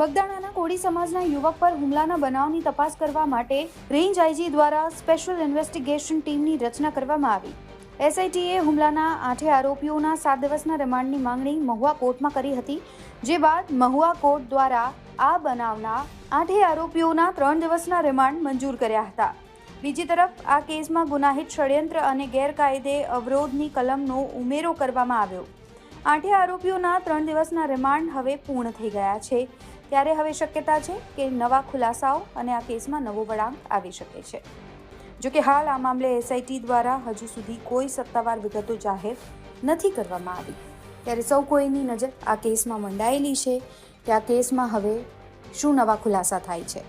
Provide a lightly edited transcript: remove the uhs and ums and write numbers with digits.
બગદાણાના કોળી સમાજના યુવક પર હુમલાના બનાવની તપાસ કરવા માટે રેન્જ આઈજી દ્વારા સ્પેશિયલ ઇન્વેસ્ટિગેશન ટીમની રચના કરવામાં આવી. એસઆઈટીએ હુમલાના 8 આરોપીઓના 7 દિવસના રિમાન્ડની માંગણી મહુવા કોર્ટમાં કરી હતી, જે બાદ મહુવા કોર્ટ દ્વારા આ બનાવના 8 આરોપીઓના 3 દિવસના રિમાન્ડ મંજૂર કર્યા હતા. બીજી તરફ આ કેસમાં ગુનાહિત ષડયંત્ર અને ગેરકાયદે અવરોધની કલમનો ઉમેરો કરવામાં આવ્યો. 8 આરોપીઓના 3 દિવસના રિમાન્ડ હવે પૂર્ણ થઈ ગયા છે, ત્યારે હવે શક્યતા છે કે નવા ખુલાસાઓ અને આ કેસમાં નવો વળાંક આવી શકે છે. જોકે હાલ આ મામલે એસઆઈટી દ્વારા હજુ સુધી કોઈ સત્તાવાર વિગતો જાહેર નથી કરવામાં આવી, ત્યારે સૌ કોઈની નજર આ કેસમાં મંડાયેલી છે કે આ કેસમાં હવે શું નવા ખુલાસા થાય છે.